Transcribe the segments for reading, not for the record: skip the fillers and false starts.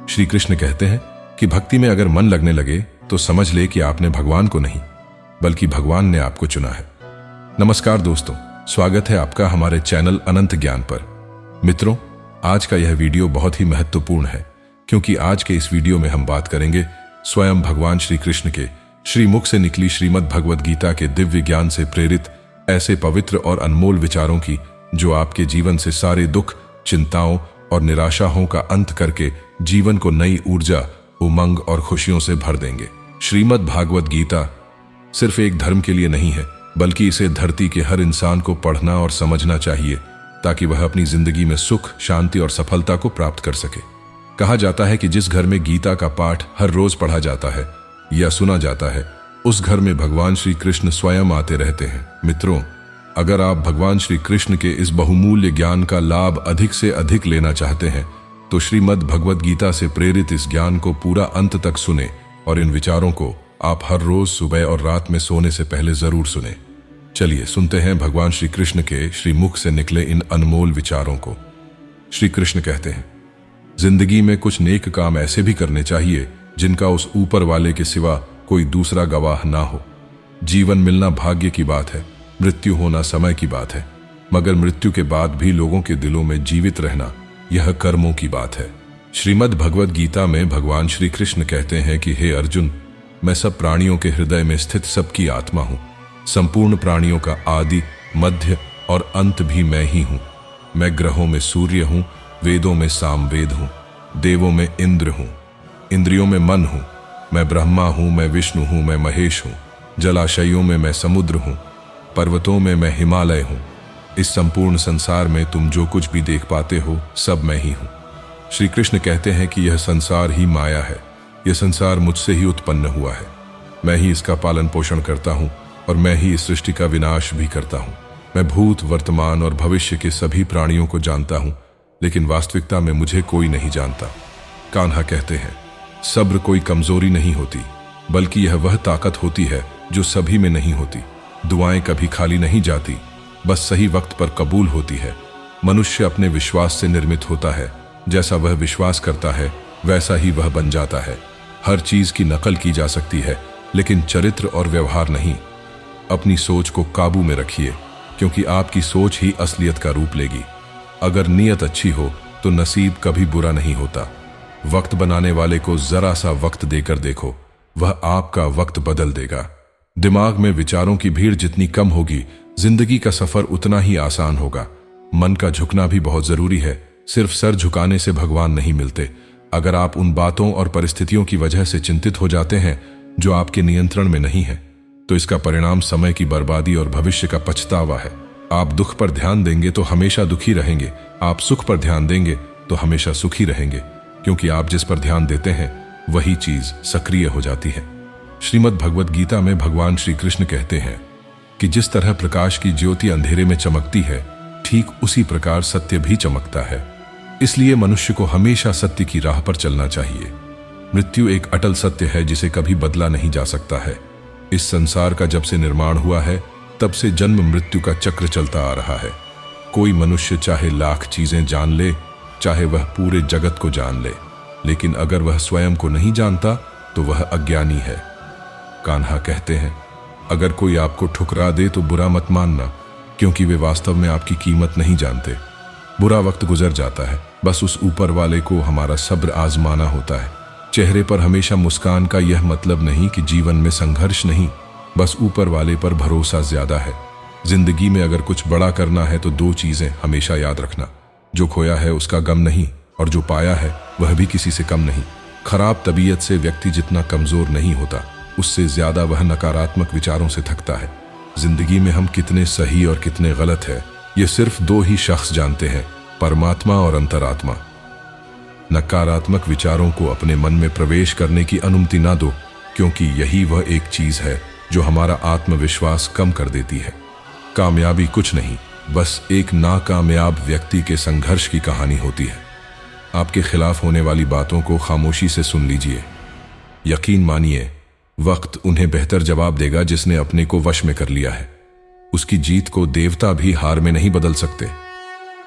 श्री कृष्ण कहते हैं कि भक्ति में अगर मन लगने लगे तो समझ ले कि आपने भगवान को नहीं बल्कि भगवान ने आपको चुना है। नमस्कार दोस्तों, स्वागत है आपका हमारे चैनल अनंत ज्ञान पर। मित्रों, आज का यह वीडियो बहुत ही महत्वपूर्ण है क्योंकि आज के इस वीडियो में हम बात करेंगे स्वयं भगवान श्री कृष्ण के श्रीमुख से निकली श्रीमद् भगवद गीता के दिव्य ज्ञान से प्रेरित ऐसे पवित्र और अनमोल विचारों की जो आपके जीवन से सारे दुख, चिंताओं और निराशाओं का अंत करके जीवन को नई ऊर्जा, उमंग और खुशियों से भर देंगे। श्रीमद् भागवत गीता सिर्फ एक धर्म के लिए नहीं है बल्कि इसे धरती के हर इंसान को पढ़ना और समझना चाहिए ताकि वह अपनी जिंदगी में सुख, शांति और सफलता को प्राप्त कर सके। कहा जाता है कि जिस घर में गीता का पाठ हर रोज पढ़ा जाता है या सुना जाता है उस घर में भगवान श्री कृष्ण स्वयं आते रहते हैं। मित्रों, अगर आप भगवान श्री कृष्ण के इस बहुमूल्य ज्ञान का लाभ अधिक से अधिक लेना चाहते हैं तो श्रीमद् भगवद गीता से प्रेरित इस ज्ञान को पूरा अंत तक सुने और इन विचारों को आप हर रोज सुबह और रात में सोने से पहले जरूर सुने। चलिए सुनते हैं भगवान श्री कृष्ण के श्रीमुख से निकले इन अनमोल विचारों को। श्री कृष्ण कहते हैं, जिंदगी में कुछ नेक काम ऐसे भी करने चाहिए जिनका उस ऊपर वाले के सिवा कोई दूसरा गवाह ना हो। जीवन मिलना भाग्य की बात है, मृत्यु होना समय की बात है, मगर मृत्यु के बाद भी लोगों के दिलों में जीवित रहना यह कर्मों की बात है। श्रीमद् भगवद गीता में भगवान श्री कृष्ण कहते हैं कि हे अर्जुन, मैं सब प्राणियों के हृदय में स्थित सबकी आत्मा हूं। संपूर्ण प्राणियों का आदि, मध्य और अंत भी मैं ही हूं। मैं ग्रहों में सूर्य हूं, वेदों में सामवेद हूं, देवों में इंद्र हूं, इंद्रियों में मन हूं। मैं ब्रह्मा हूं, मैं विष्णु हूं, मैं महेश हूं। जलाशयों में मैं समुद्र हूं, पर्वतों में मैं हिमालय हूं। इस संपूर्ण संसार में तुम जो कुछ भी देख पाते हो सब मैं ही हूं। श्री कृष्ण कहते हैं कि यह संसार ही माया है, यह संसार मुझसे ही उत्पन्न हुआ है। मैं ही इसका पालन पोषण करता हूं और मैं ही इस सृष्टि का विनाश भी करता हूं। मैं भूत, वर्तमान और भविष्य के सभी प्राणियों को जानता हूं, लेकिन वास्तविकता में मुझे कोई नहीं जानता। कान्हा कहते हैं, सब्र कोई कमजोरी नहीं होती बल्कि यह वह ताकत होती है जो सभी में नहीं होती। दुआएं कभी खाली नहीं जाती, बस सही वक्त पर कबूल होती है। मनुष्य अपने विश्वास से निर्मित होता है, जैसा वह विश्वास करता है वैसा ही वह बन जाता है। हर चीज की नकल की जा सकती है लेकिन चरित्र और व्यवहार नहीं। अपनी सोच को काबू में रखिए क्योंकि आपकी सोच ही असलियत का रूप लेगी। अगर नीयत अच्छी हो तो नसीब कभी बुरा नहीं होता। वक्त बनाने वाले को जरा सा वक्त देकर देखो, वह आपका वक्त बदल देगा। दिमाग में विचारों की भीड़ जितनी कम होगी, जिंदगी का सफर उतना ही आसान होगा। मन का झुकना भी बहुत जरूरी है, सिर्फ सर झुकाने से भगवान नहीं मिलते। अगर आप उन बातों और परिस्थितियों की वजह से चिंतित हो जाते हैं जो आपके नियंत्रण में नहीं है तो इसका परिणाम समय की बर्बादी और भविष्य का पछतावा है। आप दुख पर ध्यान देंगे तो हमेशा दुखी रहेंगे, आप सुख पर ध्यान देंगे तो हमेशा सुखी रहेंगे, क्योंकि आप जिस पर ध्यान देते हैं वही चीज सक्रिय हो जाती है। श्रीमद् भगवद गीता में भगवान श्री कृष्ण कहते हैं कि जिस तरह प्रकाश की ज्योति अंधेरे में चमकती है, ठीक उसी प्रकार सत्य भी चमकता है। इसलिए मनुष्य को हमेशा सत्य की राह पर चलना चाहिए। मृत्यु एक अटल सत्य है जिसे कभी बदला नहीं जा सकता है। इस संसार का जब से निर्माण हुआ है तब से जन्म मृत्यु का चक्र चलता आ रहा है। कोई मनुष्य चाहे लाख चीजें जान ले, चाहे वह पूरे जगत को जान ले, लेकिन अगर वह स्वयं को नहीं जानता तो वह अज्ञानी है। कान्हा कहते हैं, अगर कोई आपको ठुकरा दे तो बुरा मत मानना, क्योंकि वे वास्तव में आपकी कीमत नहीं जानते। बुरा वक्त गुजर जाता है, बस उस ऊपर वाले को हमारा सब्र आजमाना होता है। चेहरे पर हमेशा मुस्कान का यह मतलब नहीं कि जीवन में संघर्ष नहीं, बस ऊपर वाले पर भरोसा ज्यादा है। जिंदगी में अगर कुछ बड़ा करना है तो दो चीजें हमेशा याद रखना, जो खोया है उसका गम नहीं और जो पाया है वह भी किसी से कम नहीं। खराब तबीयत से व्यक्ति जितना कमजोर नहीं होता, उससे ज्यादा वह नकारात्मक विचारों से थकता है। जिंदगी में हम कितने सही और कितने गलत है ये सिर्फ दो ही शख्स जानते हैं, परमात्मा और अंतरात्मा। नकारात्मक विचारों को अपने मन में प्रवेश करने की अनुमति ना दो, क्योंकि यही वह एक चीज है जो हमारा आत्मविश्वास कम कर देती है। कामयाबी कुछ नहीं, बस एक नाकामयाब व्यक्ति के संघर्ष की कहानी होती है। आपके खिलाफ होने वाली बातों को खामोशी से सुन लीजिए। यकीन मानिए, वक्त उन्हें बेहतर जवाब देगा जिसने अपने को वश में कर लिया है। उसकी जीत को देवता भी हार में नहीं बदल सकते।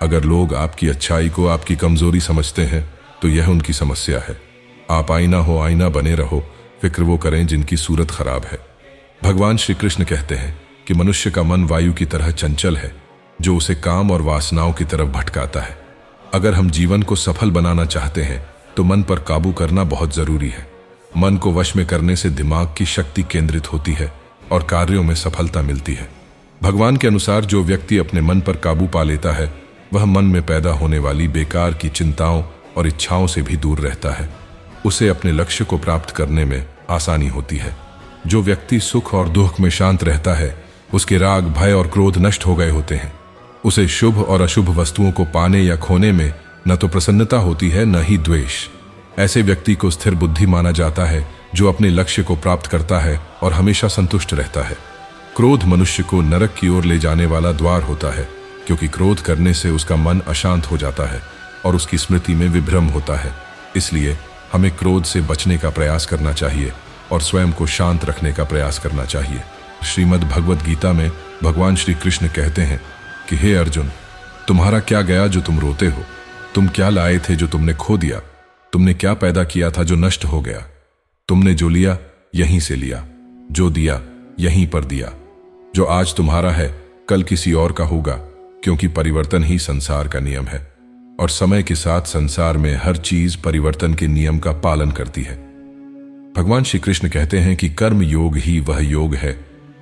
अगर लोग आपकी अच्छाई को आपकी कमजोरी समझते हैं तो यह उनकी समस्या है। आप आईना हो आईना बने रहो, फिक्र वो करें जिनकी सूरत खराब है। भगवान श्री कृष्ण कहते हैं कि मनुष्य का मन वायु की तरह चंचल है, जो उसे काम और वासनाओं की तरफ भटकाता है। अगर हम जीवन को सफल बनाना चाहते हैं तो मन पर काबू करना बहुत जरूरी है। मन को वश में करने से दिमाग की शक्ति केंद्रित होती है और कार्यों में सफलता मिलती है। भगवान के अनुसार जो व्यक्ति अपने मन पर काबू पा लेता है वह मन में पैदा होने वाली बेकार की चिंताओं और इच्छाओं से भी दूर रहता है। उसे अपने लक्ष्य को प्राप्त करने में आसानी होती है। जो व्यक्ति सुख और दुख में शांत रहता है उसके राग, भय और क्रोध नष्ट हो गए होते हैं। उसे शुभ और अशुभ वस्तुओं को पाने या खोने में न तो प्रसन्नता होती है न ही द्वेष। ऐसे व्यक्ति को स्थिर बुद्धि माना जाता है जो अपने लक्ष्य को प्राप्त करता है और हमेशा संतुष्ट रहता है। क्रोध मनुष्य को नरक की ओर ले जाने वाला द्वार होता है, क्योंकि क्रोध करने से उसका मन अशांत हो जाता है और उसकी स्मृति में विभ्रम होता है। इसलिए हमें क्रोध से बचने का प्रयास करना चाहिए और स्वयं को शांत रखने का प्रयास करना चाहिए। श्रीमद् भगवद गीता में भगवान श्री कृष्ण कहते हैं कि हे अर्जुन, तुम्हारा क्या गया जो तुम रोते हो? तुम क्या लाए थे जो तुमने खो दिया? तुमने क्या पैदा किया था जो नष्ट हो गया? तुमने जो लिया यहीं से लिया, जो दिया यहीं पर दिया। जो आज तुम्हारा है कल किसी और का होगा, क्योंकि परिवर्तन ही संसार का नियम है और समय के साथ संसार में हर चीज परिवर्तन के नियम का पालन करती है। भगवान श्री कृष्ण कहते हैं कि कर्म योग ही वह योग है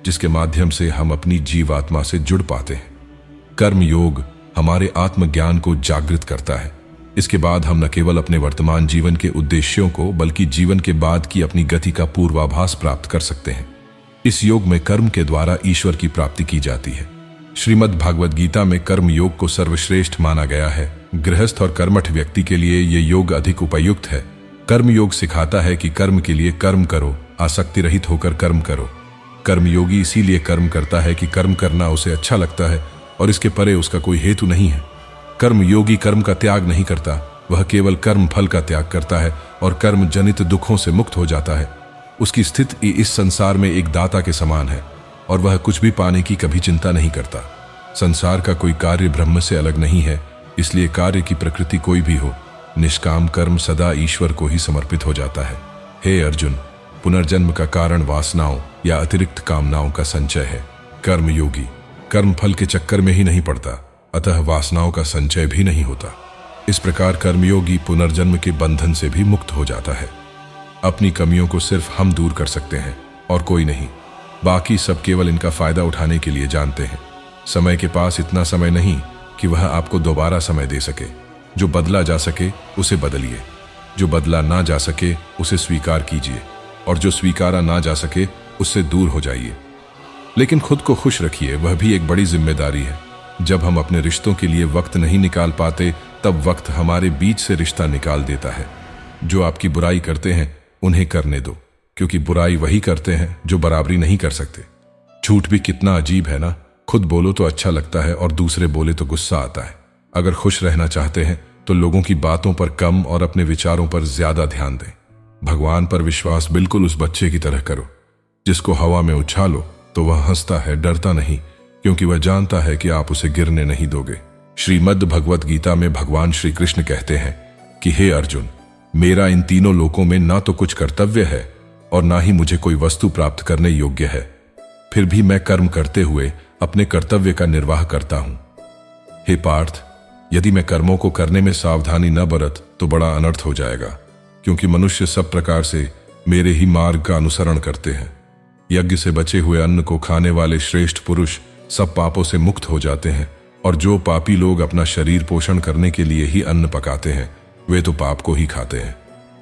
जिसके माध्यम से हम अपनी जीवात्मा से जुड़ पाते हैं। कर्म योग हमारे आत्मज्ञान को जागृत करता है। इसके बाद हम न केवल अपने वर्तमान जीवन के उद्देश्यों को बल्कि जीवन के बाद की अपनी गति का पूर्वाभास प्राप्त कर सकते हैं। इस योग में कर्म के द्वारा ईश्वर की प्राप्ति की जाती है। श्रीमद् भागवत गीता में कर्म योग को सर्वश्रेष्ठ माना गया है। गृहस्थ और कर्मठ व्यक्ति के लिए ये योग अधिक उपयुक्त है। कर्म योग सिखाता है कि कर्म के लिए कर्म करो, आसक्ति रहित होकर कर्म करो। कर्मयोगी इसीलिए कर्म करता है कि कर्म करना उसे अच्छा लगता है और इसके परे उसका कोई हेतु नहीं है। कर्मयोगी कर्म का त्याग नहीं करता, वह केवल कर्म फल का त्याग करता है और कर्म जनित दुखों से मुक्त हो जाता है। उसकी स्थिति इस संसार में एक दाता के समान है और वह कुछ भी पाने की कभी चिंता नहीं करता। संसार का कोई कार्य ब्रह्म से अलग नहीं है, इसलिए कार्य की प्रकृति कोई भी हो, निष्काम कर्म सदा ईश्वर को ही समर्पित हो जाता है। हे अर्जुन, पुनर्जन्म का कारण वासनाओं या अतिरिक्त कामनाओं का संचय है। कर्मयोगी कर्म फल के चक्कर में ही नहीं पड़ता, अतः वासनाओं का संचय भी नहीं होता। इस प्रकार कर्मयोगी पुनर्जन्म के बंधन से भी मुक्त हो जाता है। अपनी कमियों को सिर्फ हम दूर कर सकते हैं और कोई नहीं। बाकी सब केवल इनका फायदा उठाने के लिए जानते हैं। समय के पास इतना समय नहीं कि वह आपको दोबारा समय दे सके। जो बदला जा सके उसे बदलिए, जो बदला ना जा सके उसे स्वीकार कीजिए और जो स्वीकारा ना जा सके उससे दूर हो जाइए। लेकिन खुद को खुश रखिए, वह भी एक बड़ी जिम्मेदारी है। जब हम अपने रिश्तों के लिए वक्त नहीं निकाल पाते तब वक्त हमारे बीच से रिश्ता निकाल देता है। जो आपकी बुराई करते हैं उन्हें करने दो, क्योंकि बुराई वही करते हैं जो बराबरी नहीं कर सकते। झूठ भी कितना अजीब है ना, खुद बोलो तो अच्छा लगता है और दूसरे बोले तो गुस्सा आता है। अगर खुश रहना चाहते हैं तो लोगों की बातों पर कम और अपने विचारों पर ज्यादा ध्यान दें। भगवान पर विश्वास बिल्कुल उस बच्चे की तरह करो जिसको हवा में उछालो तो वह हंसता है, डरता नहीं, क्योंकि वह जानता है कि आप उसे गिरने नहीं दोगे। श्रीमद् भगवत गीता में भगवान श्री कृष्ण कहते हैं कि हे अर्जुन, मेरा इन तीनों लोकों में ना तो कुछ कर्तव्य है और ना ही मुझे कोई वस्तु प्राप्त करने योग्य है, फिर भी मैं कर्म करते हुए अपने कर्तव्य का निर्वाह करता हूं। हे पार्थ, यदि मैं कर्मों को करने में सावधानी न बरत तो बड़ा अनर्थ हो जाएगा, क्योंकि मनुष्य सब प्रकार से मेरे ही मार्ग का अनुसरण करते हैं। यज्ञ से बचे हुए अन्न को खाने वाले श्रेष्ठ पुरुष सब पापों से मुक्त हो जाते हैं, और जो पापी लोग अपना शरीर पोषण करने के लिए ही अन्न पकाते हैं वे तो पाप को ही खाते हैं।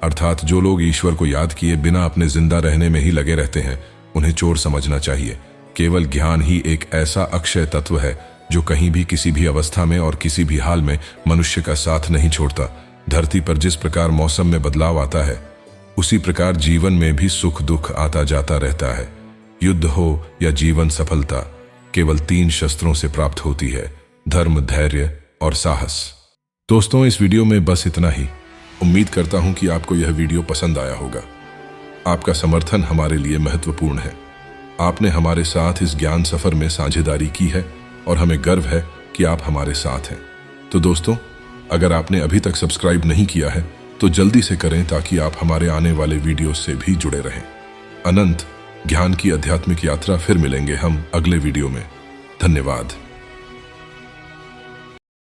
अर्थात जो लोग ईश्वर को याद किए बिना अपने जिंदा रहने में ही लगे रहते हैं उन्हें चोर समझना चाहिए। केवल ज्ञान ही एक ऐसा अक्षय तत्व है जो कहीं भी किसी भी अवस्था में और किसी भी हाल में मनुष्य का साथ नहीं छोड़ता। धरती पर जिस प्रकार मौसम में बदलाव आता है उसी प्रकार जीवन में भी सुख दुख आता जाता रहता है। युद्ध हो या जीवन सफलता केवल 3 शस्त्रों से प्राप्त होती है, धर्म, धैर्य और साहस। दोस्तों, इस वीडियो में बस इतना ही। उम्मीद करता हूं कि आपको यह वीडियो पसंद आया होगा। आपका समर्थन हमारे लिए महत्वपूर्ण है। आपने हमारे साथ इस ज्ञान सफर में साझेदारी की है और हमें गर्व है कि आप हमारे साथ हैं। तो दोस्तों, अगर आपने अभी तक सब्सक्राइब नहीं किया है तो जल्दी से करें ताकि आप हमारे आने वाले वीडियो से भी जुड़े रहें। अनंत ज्ञान की आध्यात्मिक यात्रा फिर मिलेंगे हम अगले वीडियो में। धन्यवाद।